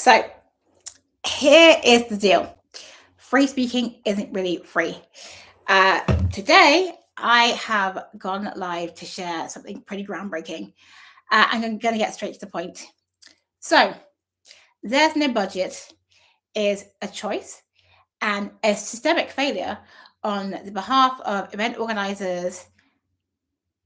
So here is the deal. Free speaking isn't really free. Uh, Today, I have gone live to share something pretty groundbreaking. And I'm going to get straight to the point. So, there's no budget is a choice and a systemic failure on the behalf of event organizers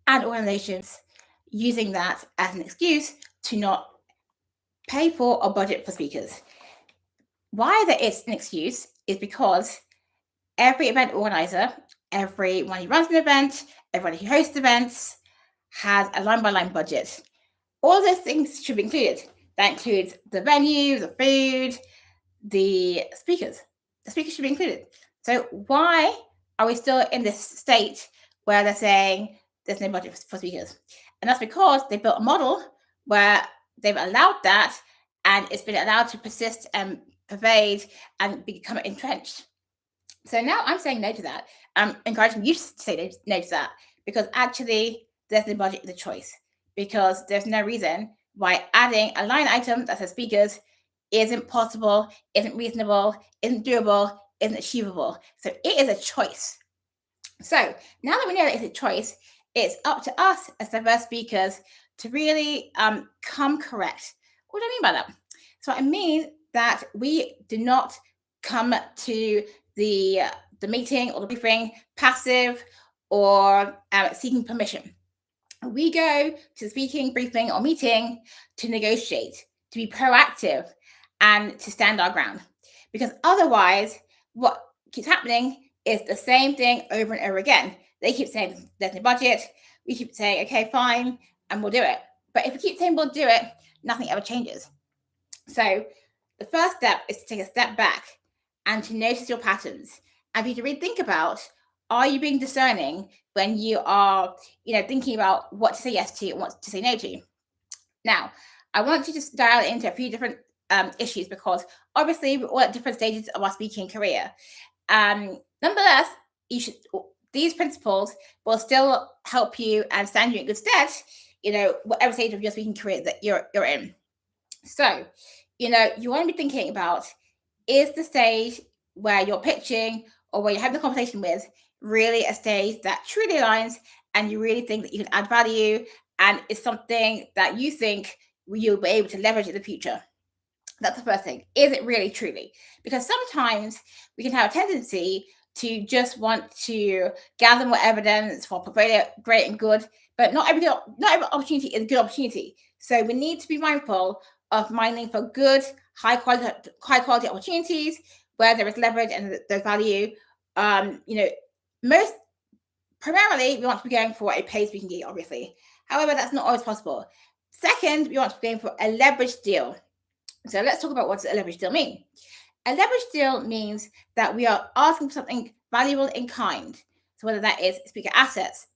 and organizations using that as an excuse to not pay for or budget for speakers. Why that is an excuse is because every event organizer, everyone who runs an event, everyone who hosts events has a line by line budget. All of those things should be included. That includes the venue, the food, the speakers. The speakers should be included. So why are we still in this state where they're saying there's no budget for speakers? And that's because they built a model where they've allowed that and it's been allowed to persist and pervade and become entrenched. So now I'm saying no to that. I'm encouraging you to say no to that because actually there's no budget in the choice because there's no reason why adding a line item that says speakers isn't possible, isn't reasonable, isn't doable, isn't achievable. So it is a choice. So now that we know that it's a choice, it's up to us as diverse speakers to really come correct. What do I mean by that? So I mean that we do not come to the meeting or the briefing passive or seeking permission. We go to the speaking, briefing, or meeting to negotiate, to be proactive, and to stand our ground. Because otherwise, what keeps happening is the same thing over and over again. They keep saying there's no budget. We keep saying, okay, fine, and we'll do it. But if we keep saying we'll do it, nothing ever changes. So the first step is to take a step back and to notice your patterns and for you to really think about, are you being discerning when you are, thinking about what to say yes to and what to say no to? Now, I want to just dial into a few different issues because obviously we're all at different stages of our speaking career. Nonetheless, these principles will still help you and stand you in good stead, whatever stage of your speaking career that you're in. So, you want to be thinking about, is the stage where you're pitching or where you're having the conversation with really a stage that truly aligns and you really think that you can add value and is something that you think you'll be able to leverage in the future? That's the first thing. Is it really truly? Because sometimes we can have a tendency to just want to gather more evidence for portfolio, great and good, but not every opportunity is a good opportunity. So we need to be mindful of mining for good, high quality opportunities where there is leverage and there's value. Most primarily we want to be going for a paid speaking gig, obviously. However, that's not always possible. Second, we want to be going for a leverage deal. So let's talk about what does a leverage deal mean. A leverage deal means that we are asking for something valuable in kind. So whether that is speaker assets.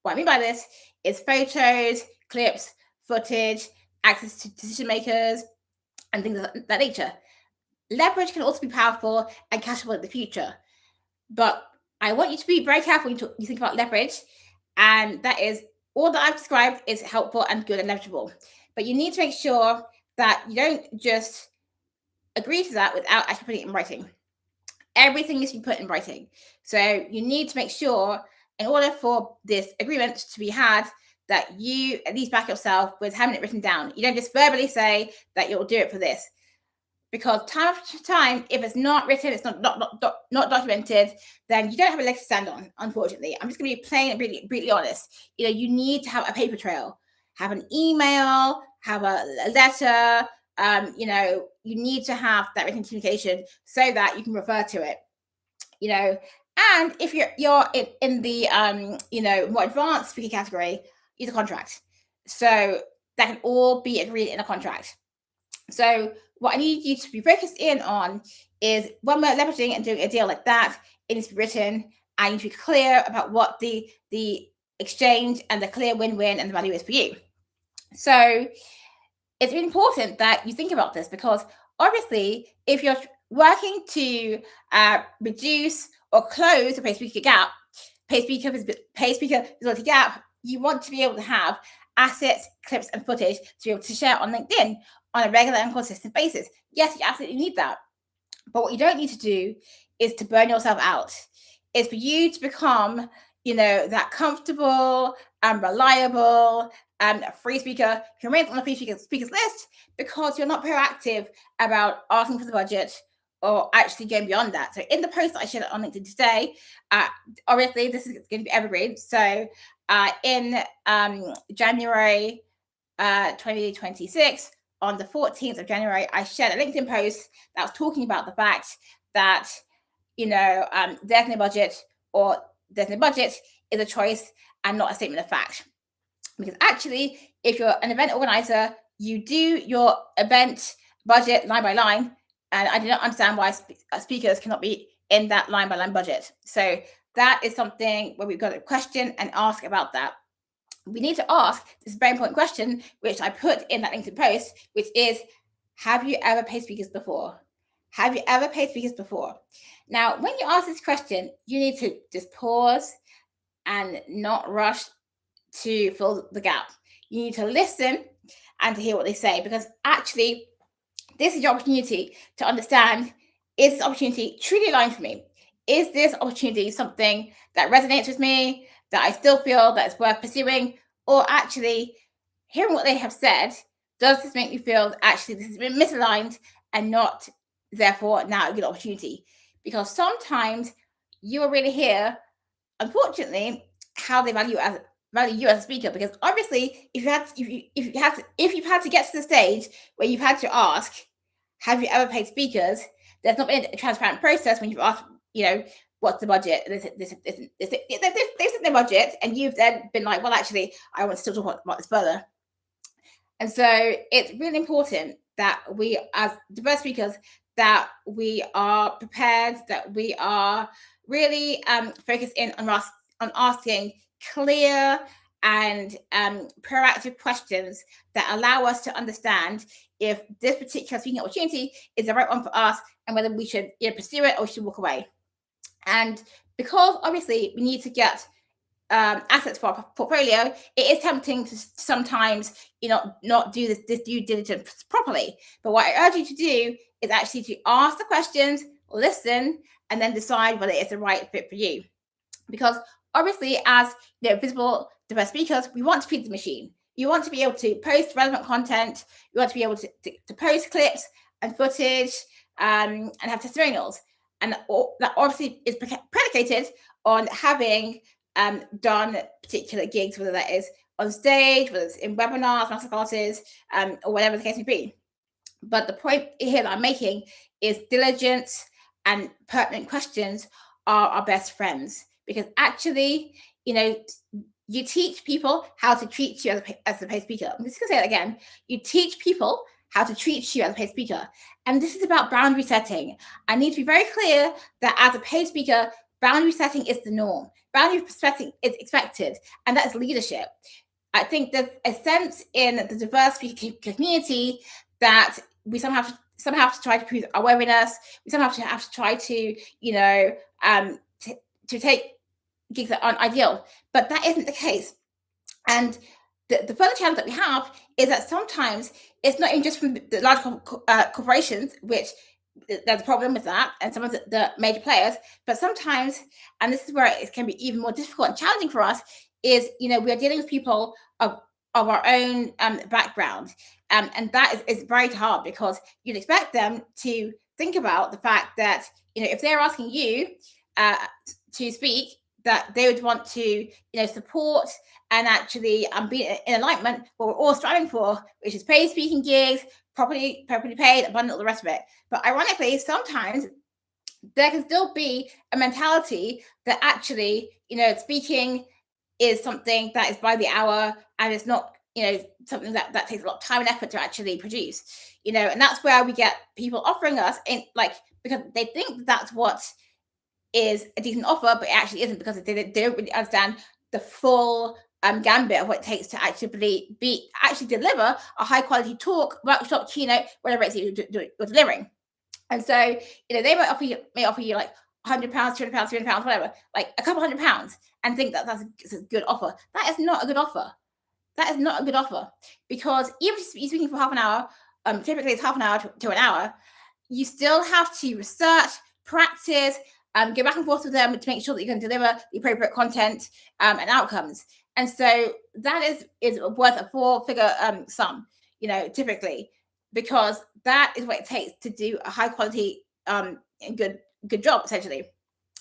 What I mean by this is photos, clips, footage, access to decision makers, and things of that nature. Leverage can also be powerful and cashable in the future. But I want you to be very careful when you think about leverage. And that is all that I've described is helpful and good and leverageable. But you need to make sure that you don't just agree to that without actually putting it in writing. Everything needs to be put in writing. So you need to make sure, in order for this agreement to be had, that you at least back yourself with having it written down. You don't just verbally say that you'll do it for this. Because time after time, if it's not written, it's not documented, then you don't have a leg to stand on, unfortunately. I'm just going to be plain and brutally honest. You need to have a paper trail. Have an email, have a letter, you need to have that written communication so that you can refer to it, and if you're in the more advanced speaking category, use a contract. So that can all be agreed in a contract. So what I need you to be focused in on is when we're leveraging and doing a deal like that, it needs to be written and you need to be clear about what the exchange and the clear win-win and the value is for you. So it's important that you think about this because obviously if you're working to reduce or close the paid speaker visibility gap, you want to be able to have assets, clips, and footage to be able to share on LinkedIn on a regular and consistent basis. Yes, you absolutely need that. But what you don't need to do is to burn yourself out. It's for you to become, that comfortable and reliable and free speaker who remains on the free speakers list because you're not proactive about asking for the budget or actually going beyond that. So in the post that I shared on LinkedIn today, obviously this is going to be evergreen. So in January 2026, on the 14th of January, I shared a LinkedIn post that was talking about the fact that, there's no budget or there's no budget is a choice and not a statement of fact. Because actually, if you're an event organizer, you do your event budget line by line. And I do not understand why speakers cannot be in that line by line budget. So that is something where we've got to question and ask about that. We need to ask this very important question, which I put in that LinkedIn post, which is, have you ever paid speakers before? Have you ever paid speakers before? Now, when you ask this question, you need to just pause and not rush to fill the gap. You need to listen and to hear what they say, because actually, this is your opportunity to understand, is this opportunity truly aligned for me? Is this opportunity something that resonates with me, that I still feel that it's worth pursuing? Or actually, hearing what they have said, does this make me feel that actually this has been misaligned and not, therefore, now a good opportunity? Because sometimes you will really hear, unfortunately, how they value you as a speaker. Because obviously, if you've had to get to the stage where you've had to ask, have you ever paid speakers? There's not been a transparent process when you've asked, what's the budget? They said their budget, and you've then been like, well, actually, I want to still talk about this further. And so it's really important that we, as diverse speakers, that we are prepared, that we are really focused in on asking clear and proactive questions that allow us to understand if this particular speaking opportunity is the right one for us and whether we should pursue it or should walk away. And because obviously we need to get assets for our portfolio, it is tempting to sometimes not do this due diligence properly. But what I urge you to do is actually to ask the questions, listen, and then decide whether it's the right fit for you. Because obviously, as visible diverse speakers, we want to feed the machine. You want to be able to post relevant content. You want to be able to post clips and footage and have testimonials. And that obviously is predicated on having done particular gigs, whether that is on stage, whether it's in webinars, masterclasses, or whatever the case may be. But the point here that I'm making is diligence and pertinent questions are our best friends, because actually, you teach people how to treat you as a paid speaker. I'm just going to say that again. You teach people how to treat you as a paid speaker. And this is about boundary setting. I need to be very clear that as a paid speaker, boundary setting is the norm. Boundary setting is expected, and that's leadership. I think there's a sense in the diverse speaker community that we somehow have to try to prove our worthiness. We somehow have to try to, to take gigs that aren't ideal, but that isn't the case. And the further challenge that we have is that sometimes it's not even just from the large corporations, which there's a problem with that, and some of the major players, but sometimes, and this is where it can be even more difficult and challenging for us, is we are dealing with people of our own background, and that is very hard, because you'd expect them to think about the fact that if they're asking you to speak, that they would want to support and actually be in alignment what we're all striving for, which is paid speaking gigs, properly paid, abundant, all the rest of it. But ironically, sometimes there can still be a mentality that actually speaking is something that is by the hour, and it's not something that takes a lot of time and effort to actually produce. And that's where we get people offering us because they think that's what is a decent offer, but it actually isn't, because they don't really understand the full gambit of what it takes to actually deliver a high quality talk, workshop, keynote, whatever it is you're delivering. And so they may offer you like £100, £200, £300, whatever, like a couple £100, and think that's a good offer. That is not a good offer. that is not a good offer, because even if you're speaking for half an hour, typically it's half an hour to an hour, you still have to research, practice, go back and forth with them to make sure that you can deliver the appropriate content and outcomes. And so that is worth a four-figure sum, typically, because that is what it takes to do a high quality and good job, essentially.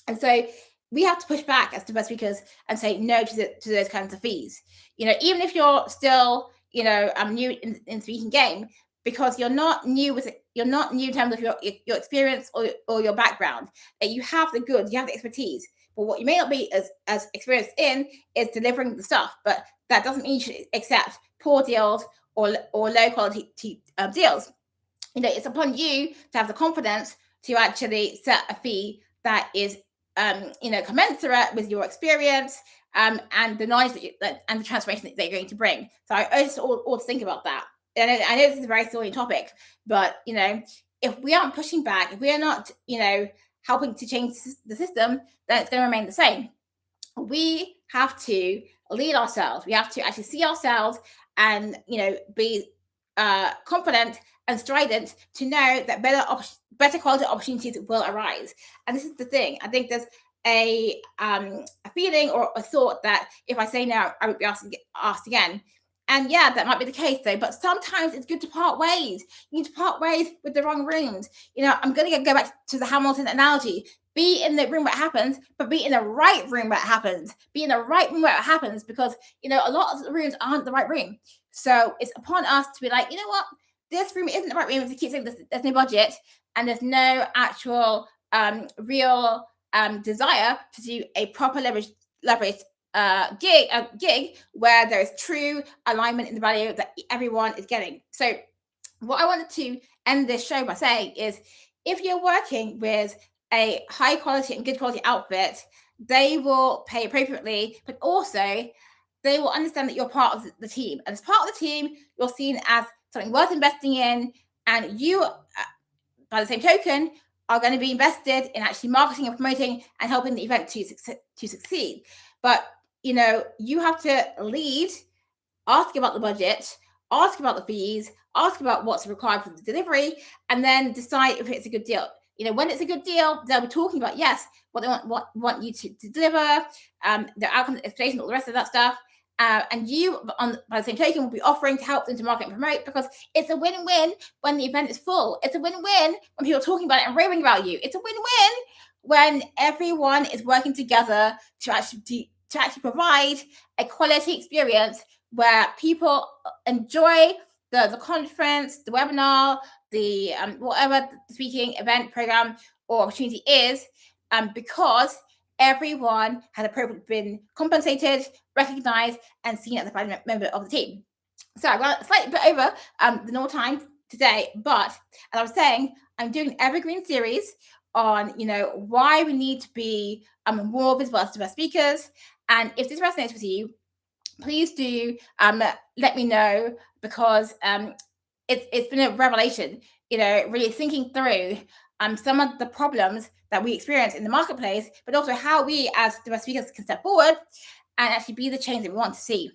And so we have to push back as diverse speakers and say no to those kinds of fees. Even if you're still, new in the speaking game, because you're not new in terms of your experience or your background. That you have the goods, you have the expertise. But what you may not be as experienced in is delivering the stuff. But that doesn't mean you should accept poor deals or low quality deals. It's upon you to have the confidence to actually set a fee that is commensurate with your experience and the knowledge and the transformation that you're going to bring. So I urge all to think about that. And I know this is a very silly topic, but if we aren't pushing back, if we are not helping to change the system, then it's going to remain the same. We have to lead ourselves. We have to actually see ourselves and be confident and strident to know that better quality opportunities will arise. And this is the thing. I think there's a feeling or a thought that if I say no, I won't be asked again. And yeah, that might be the case though. But sometimes it's good to part ways. You need to part ways with the wrong rooms. I'm going to go back to the Hamilton analogy. Be in the room where it happens, but be in the right room where it happens. Be in the right room where it happens, because a lot of the rooms aren't the right room. So it's upon us to be like, you know what, this room isn't the right room. If you keep saying there's no budget and there's no actual real desire to do a proper leverage gig where there is true alignment in the value that everyone is getting. So what I wanted to end this show by saying is, if you're working with a high quality and good quality outfit, they will pay appropriately, but also they will understand that you're part of the team. And as part of the team, you're seen as something worth investing in. And you, by the same token, are going to be invested in actually marketing and promoting and helping the event to succeed. But, you have to lead, ask about the budget, ask about the fees, ask about what's required for the delivery, and then decide if it's a good deal. When it's a good deal, they'll be talking about, yes, what they want you to deliver, their outcomes, expectations, all the rest of that stuff. And you, by the same token, will be offering to help them to market and promote, because it's a win-win when the event is full. It's a win-win when people are talking about it and raving about you. It's a win-win when everyone is working together to actually provide a quality experience where people enjoy the conference, the webinar, the whatever the speaking event program or opportunity is, because everyone has appropriately been compensated, recognized, and seen as a valued member of the team. So I got slightly bit over the normal time today, but as I was saying, I'm doing an evergreen series on why we need to be more visible as diverse speakers. And if this resonates with you, please do let me know, because it's been a revelation, really thinking through some of the problems that we experience in the marketplace, but also how we as diverse speakers can step forward and actually be the change that we want to see.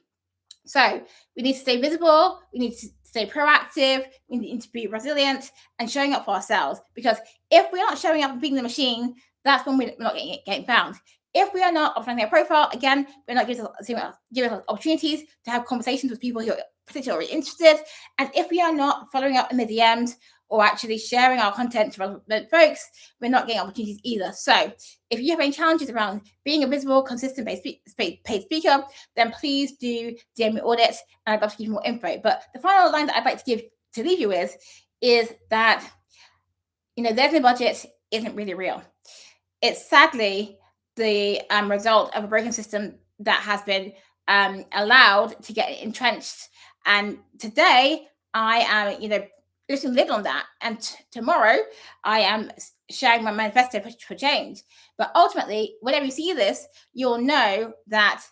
So we need to stay visible, we need to stay proactive, we need to be resilient and showing up for ourselves, because if we're not showing up and being the machine, that's when we're not getting found. If we are not optimizing our profile, again, we're not giving us opportunities to have conversations with people who are particularly interested. And if we are not following up in the DMs or actually sharing our content to relevant folks, we're not getting opportunities either. So if you have any challenges around being a visible, consistent paid speaker, then please do DM me audit, and I'd love to give you more info. But the final line that I'd like to leave you with is that, there's no budget isn't really real. It's sadly the result of a broken system that has been allowed to get entrenched. And today I am, literally live on that. And tomorrow I am sharing my manifesto for change. But ultimately, whenever you see this, you'll know that,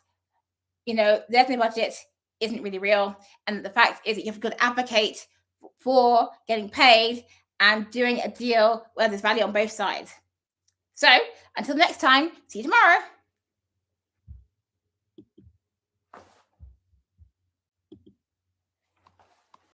there's no budget isn't really real. And the fact is that you have to advocate for getting paid and doing a deal where there's value on both sides. So until next time, see you tomorrow.